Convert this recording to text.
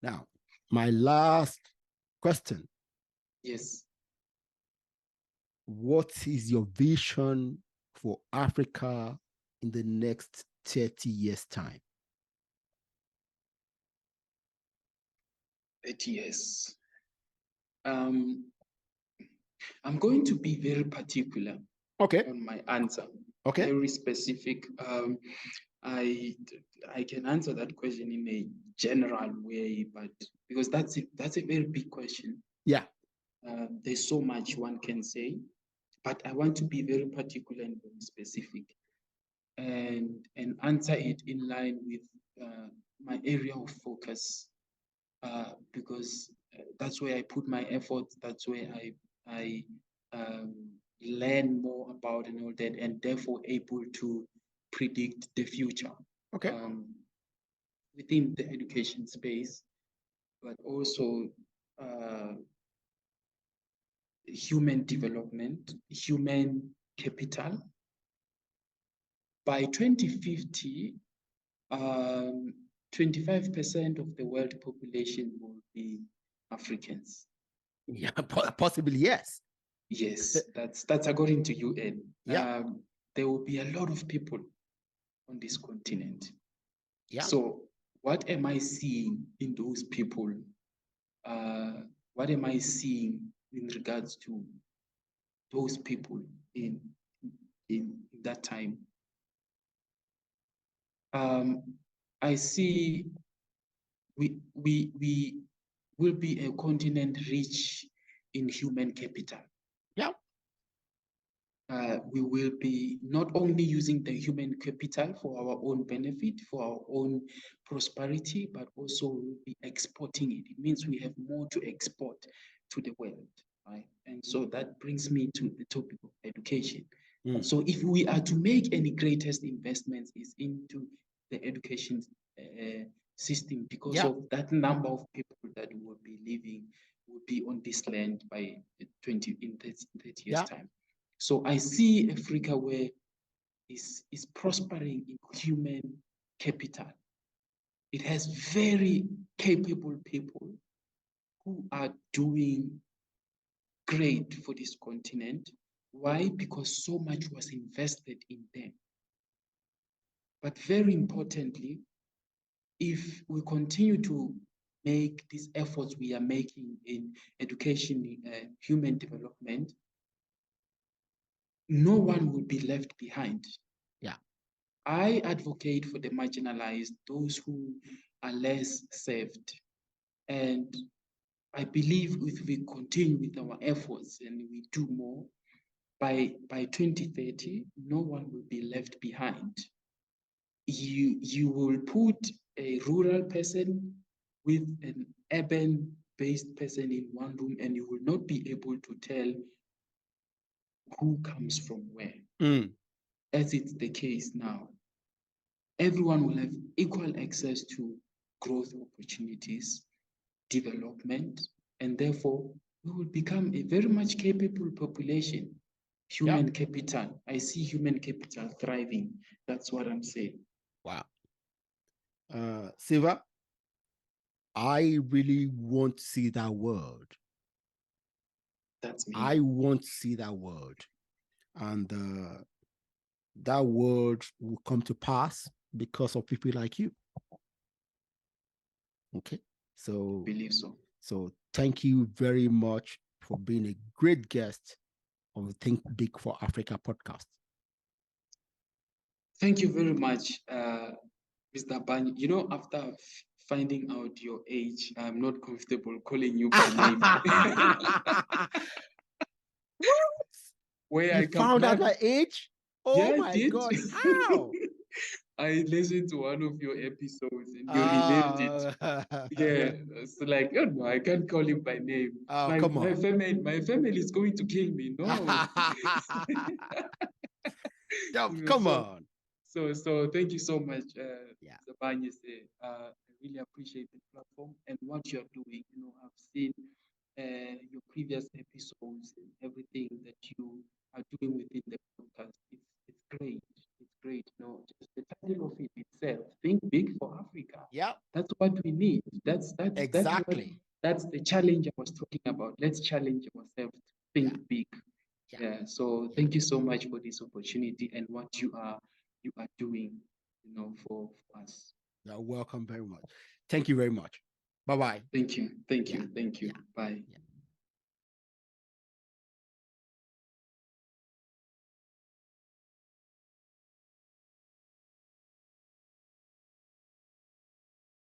Now, my last question. Yes. What is your vision for Africa in the next 30 years' time? 30 years. I'm going to be very particular on my answer. Okay. Very specific. I can answer that question in a general way, but because that's a very big question. Yeah. There's so much one can say, but I want to be very particular and very specific, and answer it in line with my area of focus, because that's where I put my effort. That's where I learn more about and all that, and therefore able to predict the future. Okay. Within the education space, but also human development, human capital. By 2050, 25% of the world population will be Africans. Yeah, possibly, yes. Yes, that's according to UN. Yeah. There will be a lot of people on this continent. Yeah. So what am I seeing in those people? What am I seeing in regards to those people in that time? I see we will be a continent rich in human capital. Yeah. We will be not only using the human capital for our own benefit, for our own prosperity, but also we'll be exporting it. It means we have more to export to the world, right? And so that brings me to the topic of education. So if we are to make any greatest investments is into the education system, because of that number of people that will be living, will be on this land by 30 years time. So I see Africa where is prospering in human capital. It has very capable people who are doing great for this continent. Why? Because so much was invested in them. But very importantly, if we continue to make these efforts we are making in education, human development, no one will be left behind. Yeah. I advocate for the marginalized, those who are less served. And I believe if we continue with our efforts and we do more, by 2030, no one will be left behind. You will put a rural person with an urban-based person in one room, and you will not be able to tell who comes from where, as it's the case now. Everyone will have equal access to growth opportunities, development, and therefore we will become a very much capable population. Human capital. I see human capital thriving. That's what I'm saying. Wow. Silva, I really want to see that world. That's me. I want to see that world. And that world will come to pass because of people like you. Okay. So I believe so. So thank you very much for being a great guest on the Think Big for Africa podcast. Thank you very much, Mr. Banye. You know, after finding out your age, I'm not comfortable calling you by name. Where you found out my age? Oh yeah, my God! How? I listened to one of your episodes and you renamed it. Yeah, it's like, oh no, I can't call him by name. Oh, come on. My family is going to kill me. No. Come on. So thank you so much, Mr. Banye. I really appreciate the platform and what you're doing. You know, I've seen your previous episodes and everything that you are doing within the podcast. It's great. It's great. Just the title of it itself, think big for Africa. Yeah. That's what we need. Exactly. That's the challenge I was talking about. Let's challenge ourselves to think big. Yeah. So thank you so much for this opportunity and what you are doing, for us. You're welcome very much. Thank you very much. Bye-bye. Thank you. Thank you. Bye. Yeah.